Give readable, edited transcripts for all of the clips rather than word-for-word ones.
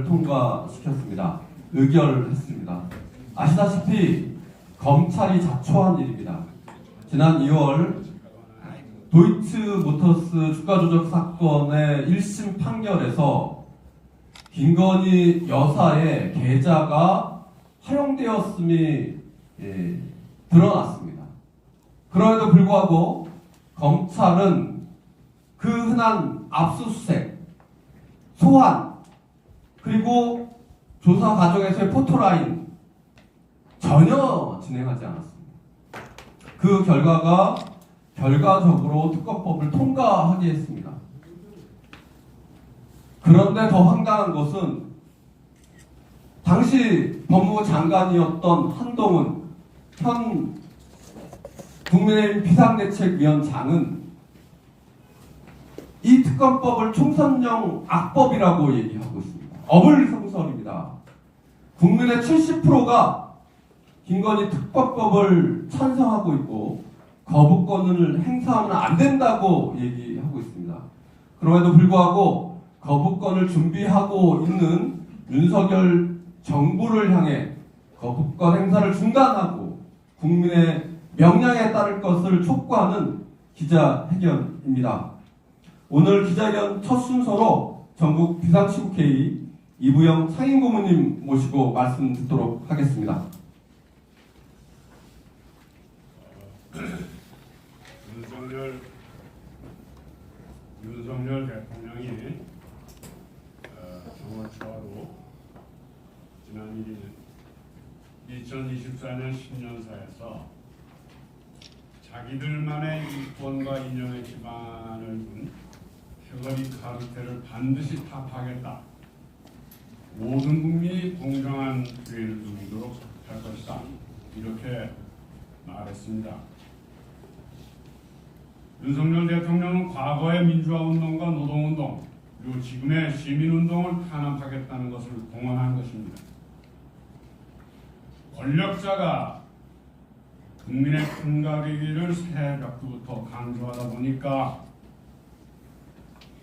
통과시켰습니다. 의결했습니다. 아시다시피 검찰이 자초한 일입니다. 지난 2월 도이치모터스 주가 조작 사건의 1심 판결에서 김건희 여사의 계좌가 활용되었음이 드러났습니다. 그럼에도 불구하고 검찰은 그 흔한 압수수색, 소환, 그리고 조사 과정에서의 포토라인 전혀 진행하지 않았습니다. 그 결과가 결과적으로 특검법을 통과하게 했습니다. 그런데 더 황당한 것은 당시 법무부 장관이었던 한동훈 현 국민의힘 비상대책위원장은 이 특검법을 총선용 악법이라고 얘기하고 있습니다. 어불성설입니다. 국민의 70%가 김건희 특검법을 찬성하고 있고 거부권을 행사하면 안 된다고 얘기하고 있습니다. 그럼에도 불구하고 거부권을 준비하고 있는 윤석열 정부를 향해 거부권 행사를 중단하고 국민의 명령에 따를 것을 촉구하는 기자회견입니다. 오늘 기자회견 첫 순서로 전국 비상시국회의 이부영 상임고문님 모시고 말씀 듣도록 하겠습니다. 윤석열 대통령이 정월 초하루 지난 1일 2024년 신년사에서 자기들만의 이권과 인정의 기반을 둔 패거리 카르텔을 반드시 타파하겠다. 모든 국민이 공정한 기회를 누리도록 할 것이다. 이렇게 말했습니다. 윤석열 대통령은 과거의 민주화운동과 노동운동 그리고 지금의 시민운동을 탄압하겠다는 것을 공언한 것입니다. 권력자가 국민의 큰가리기를 새벽부터 강조하다 보니까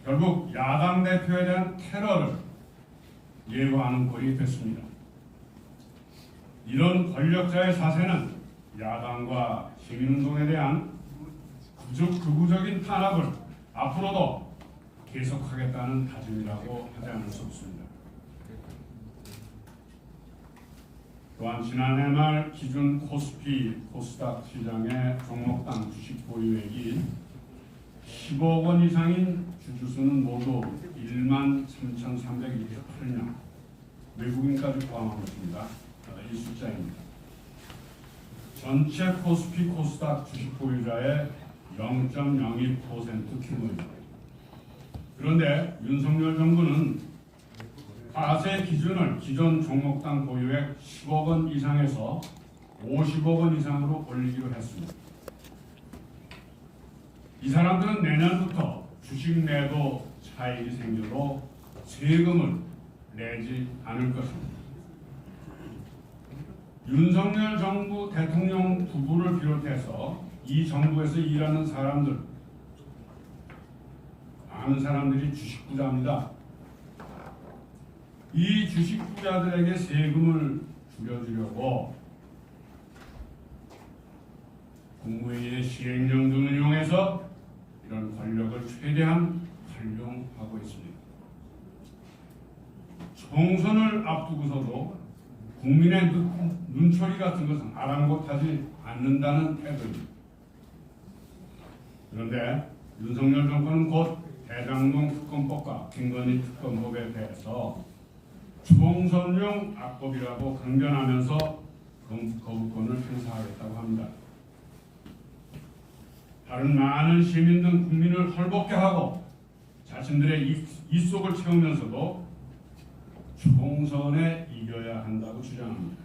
결국 야당 대표에 대한 테러를 예고하는 꼴이 됐습니다. 이런 권력자의 사세는 야당과 시민운동에 대한 극우적인 탄압을 앞으로도 계속하겠다는 다짐이라고 하지 않을 수 없습니다. 또한 지난해 말 기준 코스피 코스닥 시장의 종목당 주식 보유액이 10억 원 이상인 주주수는 모두 13,328명, 외국인까지 포함한 것입니다. 이 숫자입니다. 전체 코스피 코스닥 주식 보유자의 0.02% 규모입니다. 그런데 윤석열 정부는 과세 기준을 기존 종목당 보유액 10억 원 이상에서 50억 원 이상으로 올리기로 했습니다. 이 사람들은 내년부터 주식 매도 차익이 생겨도 세금을 내지 않을 것입니다. 윤석열 정부 대통령 부부를 비롯해서 이 정부에서 일하는 사람들, 많은 사람들이 주식 부자입니다. 이 주식 부자들에게 세금을 줄여주려고 국무회의의 시행령 등을 이용해서 이런 권력을 최대한 활용하고 있습니다. 총선을 앞두고서도 국민의 눈초리 같은 것은 아랑곳하지 않는다는 태도입니다. 그런데 윤석열 정권은 곧 대장동 특검법과 김건희 특검법에 대해서 총선용 악법이라고 강변하면서 거부권을 행사하겠다고 합니다. 다른 많은 시민 등 국민을 헐벗게 하고 자신들의 입속을 채우면서도 총선에 이겨야 한다고 주장합니다.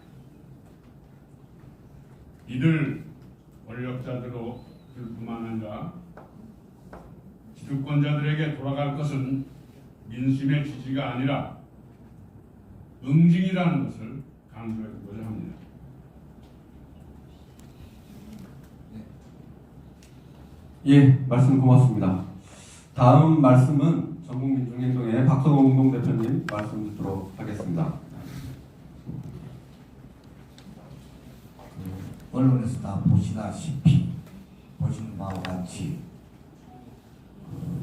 이들 권력자들뿐만 아니라 기득권자들에게 돌아갈 것은 민심의 지지가 아니라 응징이라는 것을 강조해보고자 합니다. 예, 말씀 고맙습니다. 다음 말씀은 전국민중행동의 박성호 공동대표님 말씀 듣도록 하겠습니다. 언론에서 다 보시다시피 보시는 바와 같이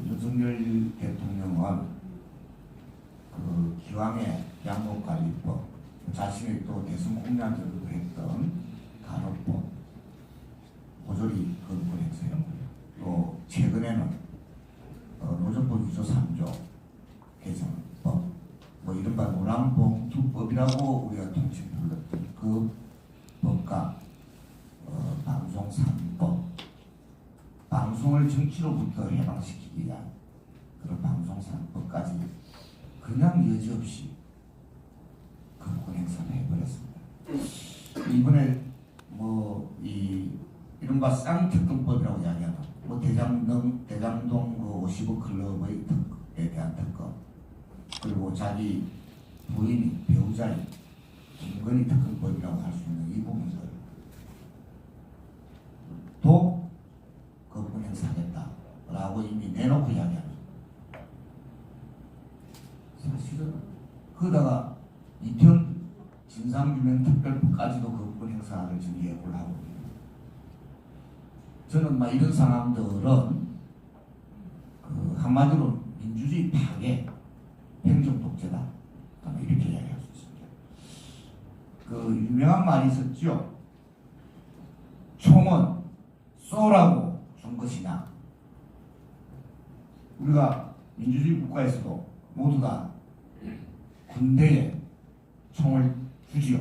윤석열 대통령은 기왕의 양곡관리법, 자신의 또 대선 공약으로도 했던 간호법 모조리 거부했어요. 또 최근에는 노조법 위조 3조 개정법, 뭐 이른바 노란봉투법이라고 우리가 통칭 불렀던 그 법과 방송 3법, 방송을 정치로부터 해방시키기 위한 그런 방송 3법까지 그냥 여지없이 거부권 행사를 해버렸습니다. 이번에 이른바 쌍특검법이라고 이야기하는 대장동 그 50억 클럽의 특에 대한 특검, 그리고 자기 부인이 배우자인 김건희 특검법이라고 할 수 있는 이 부분들 도 거부권 행사하겠다라고 이미 내놓고 이야기합니다. 사실은 그러다가 이태원 진상규명 특별법까지도 거부권 행사를 지금 예고를 하고 있습니다. 저는 이런 상황들은 한마디로 민주주의 파괴, 행정 독재다 이렇게 이야기할 수 있습니다. 유명한 말이 있었죠. 총은 쏘라고 준 것이냐. 우리가 민주주의 국가에서도 모두 다 군대에 총을 주지요.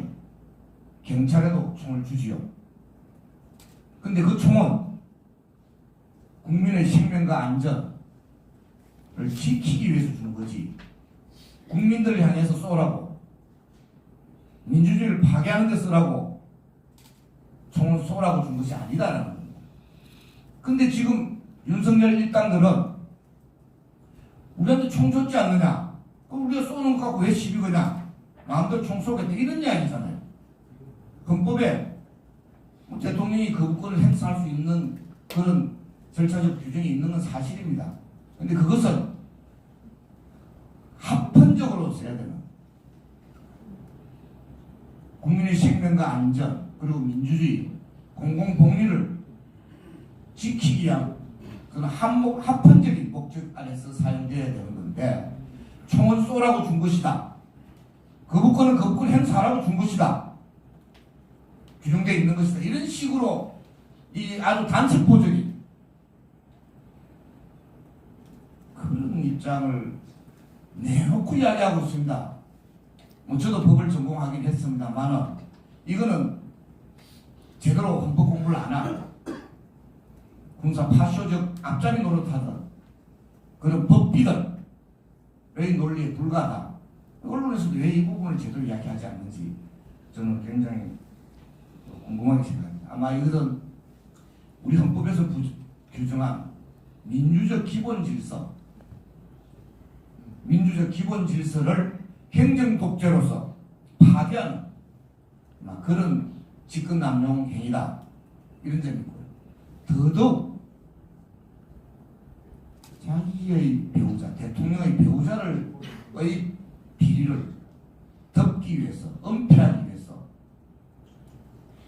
경찰에도 총을 주지요. 근데 그 총은 국민의 생명과 안전을 지키기 위해서 주는 거지, 국민들을 향해서 쏘라고, 민주주의를 파괴하는 데 쓰라고 총을 쏘라고 준 것이 아니다라는 겁니다. 근데 지금 윤석열 일당들은 우리한테 총 줬지 않느냐, 그럼 우리가 쏘는 것 갖고 왜 시비 거냐, 마음대로 총 쏘겠다, 이런 이야기잖아요. 헌법에 대통령이 거부권을 행사할 수 있는 그런 절차적 규정이 있는 건 사실입니다. 근데 그것은 합헌적으로 써야 되는, 국민의 생명과 안전 그리고 민주주의 공공복리를 지키기 위한 그런 합헌적인 목적 안에서 사용되어야 되는 건데, 총은 쏘라고 준 것이다, 거부권은 거부권 행사하라고 준 것이다, 규정되어 있는 것이다, 이런 식으로 이 아주 단체포적인 그런 입장을 내놓고 이야기하고 있습니다. 저도 법을 전공하긴 했습니다만은 이거는 제대로 헌법 공부를 안 하고 군사 파쇼적 앞자리 노릇하던 그런 법비들의 논리에 불과하다. 언론에서도 왜 이 부분을 제대로 이야기하지 않는지 저는 굉장히 궁금하게 생각합니다. 아마 이것은 우리 헌법에서 규정한 민주적 기본 질서를 행정 독재로서 파괴하는 그런 직권 남용 행위다, 이런 점이 있고요. 더더욱 자기의 배우자, 대통령의 배우자의 비리를 덮기 위해서, 은폐하기 위해서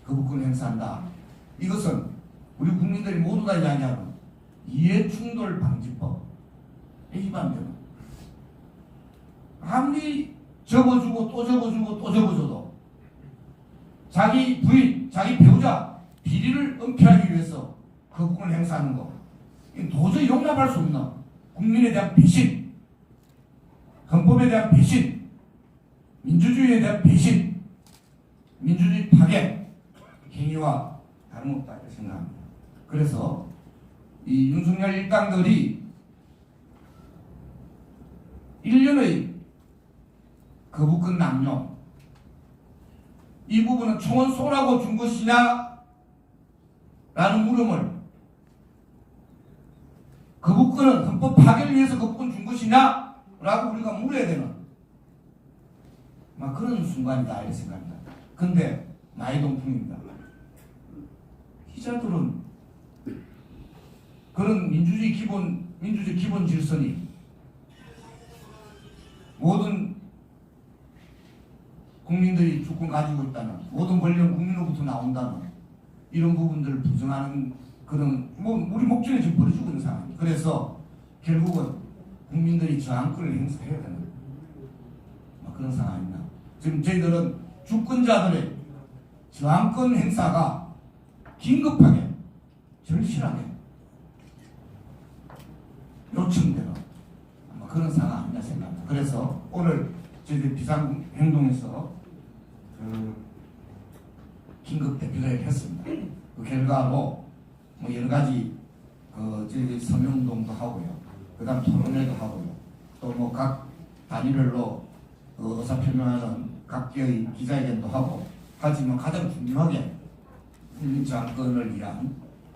거부권 행사한다. 이것은 우리 국민들이 모두 다 이야기하는 이해충돌 방지법에 위반되는, 아무리 적어주고 또 적어주고 또 적어줘도 자기 부인, 자기 배우자 비리를 은폐하기 위해서 거부권 행사하는 거, 도저히 용납할 수 없는 국민에 대한 배신, 헌법에 대한 배신, 민주주의에 대한 배신, 민주주의 파괴 행위와 다름없다 이렇게 생각합니다. 그래서 이 윤석열 일당들이 1년의 거부권 남용, 이 부분은 총은 쏘라고 준 것이냐 라는 물음을, 거부권은 헌법 파괴를 위해서 거부권 준 것이냐 라고 우리가 물어야 되는 그런 순간이다 이렇게 생각합니다. 근데 나이동풍입니다. 기자들은 그런 민주주의 기본 질서니 모든 국민들이 주권 가지고 있다는, 모든 권력은 국민으로부터 나온다는 이런 부분들을 부정하는 그런 우리 목전에 지금 벌어지고 있는 상황입니다. 그래서 결국은 국민들이 저항권을 행사해야 되는 그런 상황입니다. 지금 저희들은 주권자들의 저항권 행사가 긴급하게 절실하게 요청되는 그런 상황 아니냐 생각합니다. 그래서 오늘 저희들 비상행동에서 긴급 대피를 했습니다. 그 결과로 뭐 여러 가지 저희들 서명운동도 하고요. 그다음 토론회도 하고요. 또 뭐 각 단위별로 의사표명하는 각계의 기자회견도 하고 하지만 가장 중요하게 국민 저항권을 위한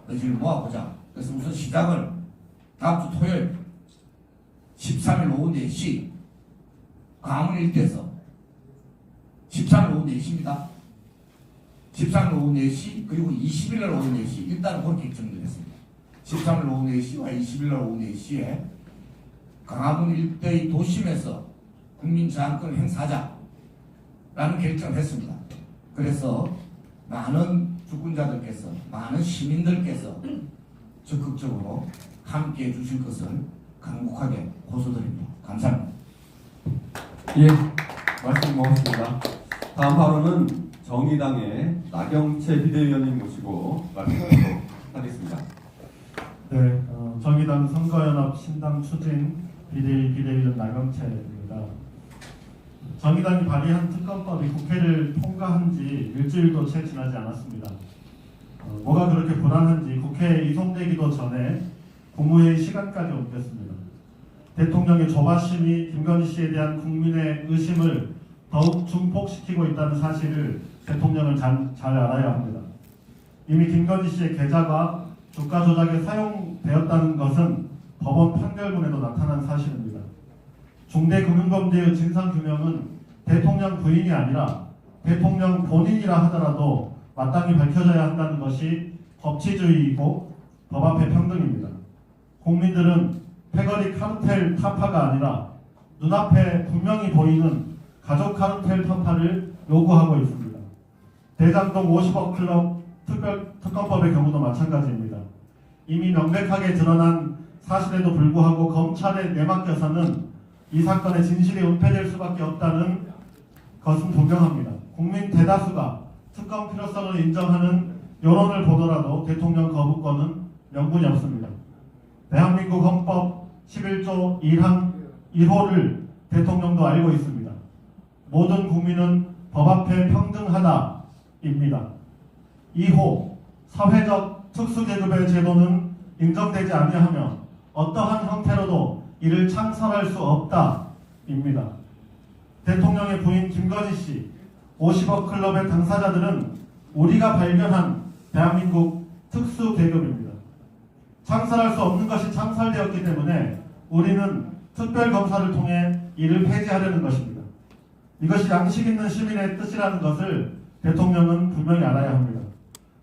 의지를 모아보자. 그래서 우선 시작을 다음 주 토요일 13일 오후 4시 광화문 일대에서 13일 오후 4시입니다. 13일 오후 4시 그리고 20일 오후 4시 일단은 그렇게 정리됐습니다. 13일 오후 4시와 20일 오후 4시에 광화문 일대의 도심에서 국민저항권을 행사하자라는 결정을 했습니다. 그래서 많은 주권자들께서 많은 시민들께서 적극적으로 함께해 주실 것을 간곡하게 호소드립니다. 감사합니다. 예, 말씀 고맙습니다. 다음 발언은 정의당의 나경채 비대위원님 모시고 말씀드리도록 하겠습니다. 네, 정의당 선거연합 신당 추진 비대위원 나경채입니다. 정의당이 발의한 특검법이 국회를 통과한 지 일주일도 채 지나지 않았습니다. 뭐가 그렇게 불안한지 국회에 이송되기도 전에 국무회의 시간까지 옮겼습니다. 대통령의 조바심이 김건희 씨에 대한 국민의 의심을 더욱 증폭시키고 있다는 사실을 대통령은 잘 알아야 합니다. 이미 김건희 씨의 계좌가 주가 조작에 사용되었다는 것은 법원 판결문에도 나타난 사실입니다. 중대금융범죄의 진상규명은 대통령 부인이 아니라 대통령 본인이라 하더라도 마땅히 밝혀져야 한다는 것이 법치주의이고 법 앞에 평등입니다. 국민들은 패거리 카르텔 타파가 아니라 눈앞에 분명히 보이는 가족 카르텔 타파를 요구하고 있습니다. 대장동 50억 클럽 특검법의 경우도 마찬가지입니다. 이미 명백하게 드러난 사실에도 불구하고 검찰에 내맡겨서는 이 사건의 진실이 은폐될 수밖에 없다는 것은 분명합니다. 국민 대다수가 특검 필요성을 인정하는 여론을 보더라도 대통령 거부권은 명분이 없습니다. 대한민국 헌법 11조 1항 1호를 대통령도 알고 있습니다. 모든 국민은 법 앞에 평등하다입니다. 2호 사회적 특수계급의 제도는 인정되지 아니하며 어떠한 형태로도 이를 창설할 수 없다입니다. 대통령의 부인 김건희 씨 50억 클럽의 당사자들은 우리가 발견한 대한민국 특수계급입니다. 창설할 수 없는 것이 창설되었기 때문에 우리는 특별검사를 통해 이를 폐지하려는 것입니다. 이것이 양식 있는 시민의 뜻이라는 것을 대통령은 분명히 알아야 합니다.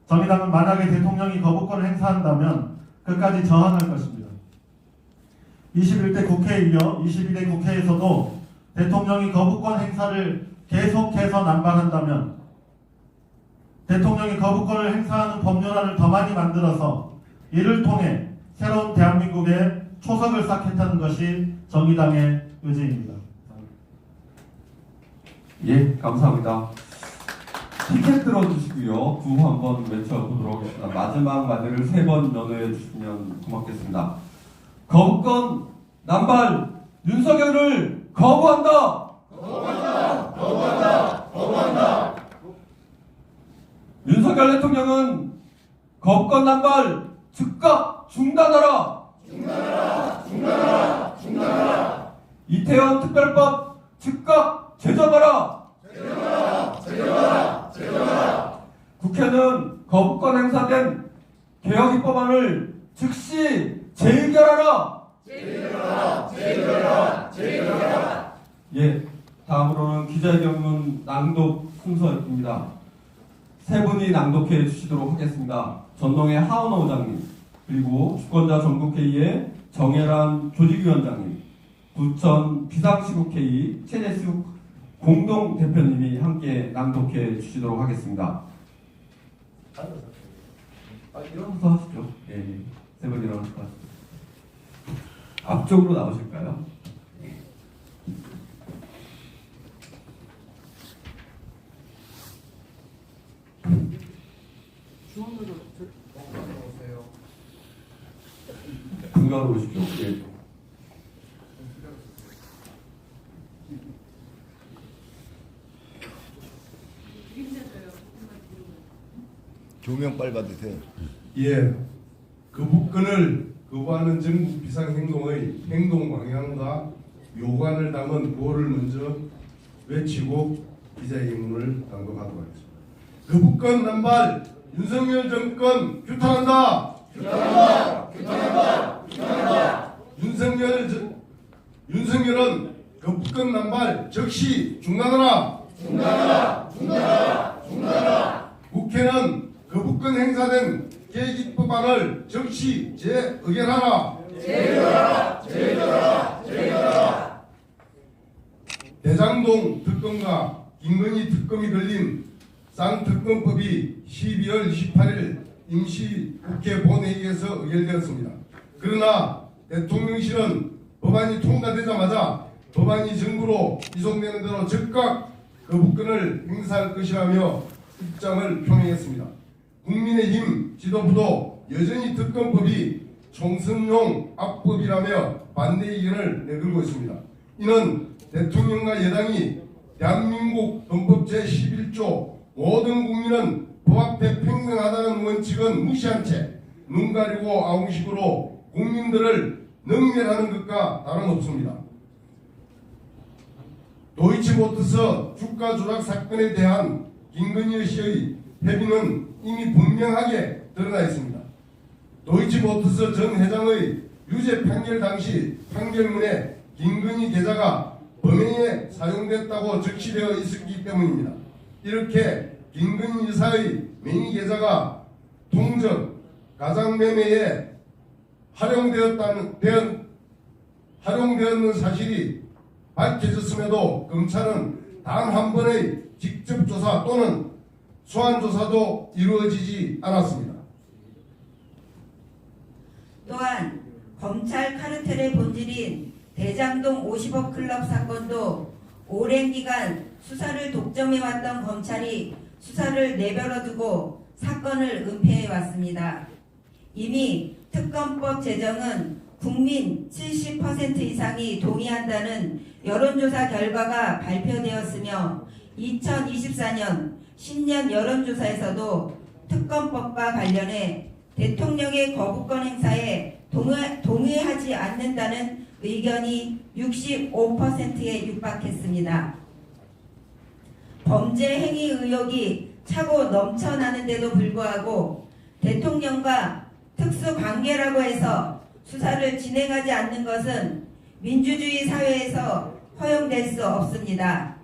정의당은 만약에 대통령이 거부권을 행사한다면 끝까지 저항할 것입니다. 21대 국회에 이어 22대 국회에서도 대통령이 거부권 행사를 계속해서 남발한다면 대통령이 거부권을 행사하는 법률안을 더 많이 만들어서 이를 통해 새로운 대한민국의 초석을 쌓겠다는 것이 정의당의 의지입니다. 예, 감사합니다. 티켓 들어주시고요. 구호 한번 외쳐보도록 하겠습니다. 마지막 마디를 3번 연호해 주시면 고맙겠습니다. 거부권 남발 윤석열을 거부한다. 거부한다. 윤석열 대통령은 거부권 남발 즉각 중단하라. 이태원 특별법 즉각 제정하라. 국회는 거부권 행사된 개혁 입법안을 즉시 재의결하라. 예, 다음으로는 기자회견문 낭독 순서입니다. 3분이 낭독해 주시도록 하겠습니다. 전동의 하은호 의장님, 그리고 주권자 전국회의의 정혜란 조직위원장님, 부천 비상시국회의 최재숙 공동 대표님이 함께 낭독해 주시도록 하겠습니다. 일어나서 하시죠. 예, 세 분 일어나서 하시죠. 앞쪽으로 나오실까요? 중간으로 오십시오. 예. 조명 빨리 받으세요. 예, 거부권을 거부하는 정부 비상행동의 행동 방향과 요구안을 담은 구호를 먼저 외치고 기자회견문을 낭독하도록 하겠습니다. 거부권 남발 윤석열 정권 규탄한다. 규탄한다. 윤석열은 거부권 남발 즉시 중단하라. 국회는 거부권 행사된 계획입법안을 즉시 재의결하라. 대장동 특검과 김건희 특검이 걸린 쌍특검법이 12월 28일 임시국회 본회의에서 의결되었습니다. 그러나 대통령실은 법안이 통과되자마자 법안이 정부로 이송되는 대로 즉각 거부권을 행사할 것이라며 입장을 표명했습니다. 국민의힘 지도부도 여전히 특검법이 총선용 악법이라며 반대 의견을 내걸고 있습니다. 이는 대통령과 여당이 대한민국 헌법 제11조 모든 국민은 법 앞에 평등하다는 원칙은 무시한 채 눈 가리고 아웅식으로 국민들을 능멸하는 것과 다름없습니다. 도이치모터스 주가 조작 사건에 대한 김건희 씨의 회비는 이미 분명하게 드러나 있습니다. 도이치모터스 전 회장의 유죄 판결 당시 판결문에 김건희 계좌가 범행에 사용됐다고 적시되어 있었기 때문입니다. 이렇게 김건희 여사의 명의 계좌가 통정, 가상매매에 활용되었는 사실이 밝혀졌음에도 검찰은 단 한 번의 직접 조사 또는 소환 조사도 이루어지지 않았습니다. 또한 검찰 카르텔의 본질인 대장동 50억 클럽 사건도 오랜 기간 수사를 독점해왔던 검찰이 수사를 내버려두고 사건을 은폐해왔습니다. 이미 특검법 제정은 국민 70% 이상이 동의한다는 여론조사 결과가 발표되었으며 2024년 신년 여론조사에서도 특검법과 관련해 대통령의 거부권 행사에 동의하지 않는다는 의견이 65%에 육박했습니다. 범죄 행위 의혹이 차고 넘쳐나는데도 불구하고 대통령과 특수관계라고 해서 수사를 진행하지 않는 것은 민주주의 사회에서 허용될 수 없습니다.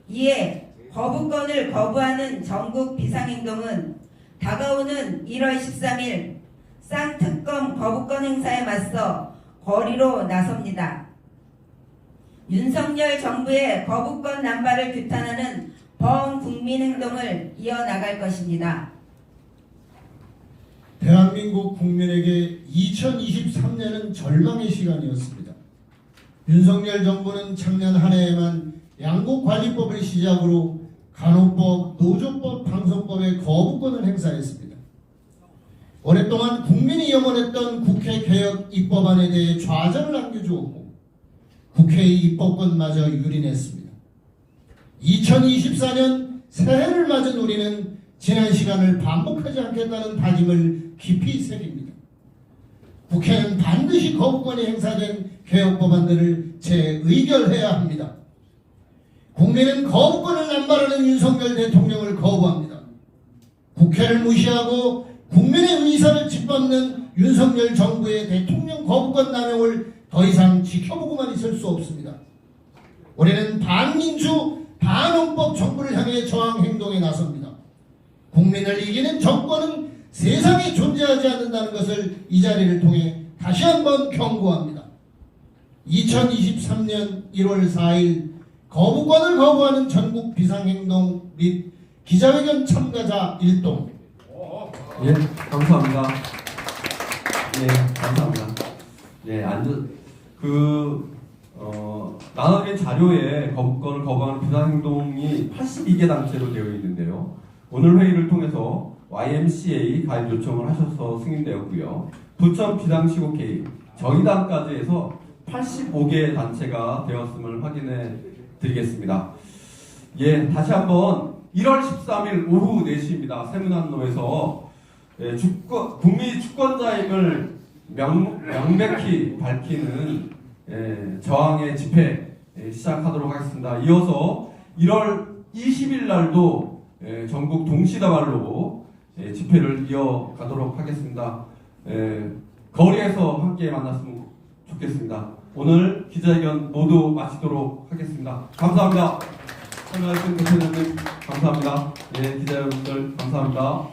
이에 거부권을 거부하는 전국 비상행동은 다가오는 1월 13일 쌍특검 거부권 행사에 맞서 거리로 나섭니다. 윤석열 정부의 거부권 남발을 규탄하는 범국민행동을 이어나갈 것입니다. 대한민국 국민에게 2023년은 절망의 시간이었습니다. 윤석열 정부는 작년 한 해에만 양국관리법을 시작으로 간호법, 노조법, 방송법의 거부권을 행사했습니다. 오랫동안 국민이 염원했던 국회 개혁 입법안에 대해 좌절을 안겨주었고 국회의 입법권마저 유린했습니다. 2024년 새해를 맞은 우리는 지난 시간을 반복하지 않겠다는 다짐을 깊이 새깁니다. 국회는 반드시 거부권이 행사된 개혁 법안들을 재의결해야 합니다. 국민은 거부권을 남발하는 윤석열 대통령을 거부합니다. 국회를 무시하고 국민의 의사를 짓밟는 윤석열 정부의 대통령 거부권 남용을 더 이상 지켜보고만 있을 수 없습니다. 우리는 반민주, 반헌법 정부를 향해 저항 행동에 나섭니다. 국민을 이기는 정권은 세상에 존재하지 않는다는 것을 이 자리를 통해 다시 한번 경고합니다. 2023년 1월 4일 거부권을 거부하는 전국 비상행동 및 기자회견 참가자 일동. 예, 감사합니다. 예, 감사합니다. 예, 나눠진 자료에 거부권을 거부하는 비상행동이 82개 단체로 되어 있는데요. 오늘 회의를 통해서 YMCA 가입 요청을 하셔서 승인되었고요. 부천 비상시국회의 정의당까지 해서 85개 단체가 되었음을 확인해 드리겠습니다. 예, 다시 한번 1월 13일 오후 4시입니다. 세문안로에서 국민이 주권자임을 명백히 밝히는 저항의 집회 시작하도록 하겠습니다. 이어서 1월 20일 날도 전국 동시다발로 집회를 이어가도록 하겠습니다. 거리에서 함께 만났으면 좋겠습니다. 오늘 기자회견 모두 마치도록 하겠습니다. 감사합니다. 참여해주신 대표님 감사합니다. 예, 기자 여러분들 감사합니다.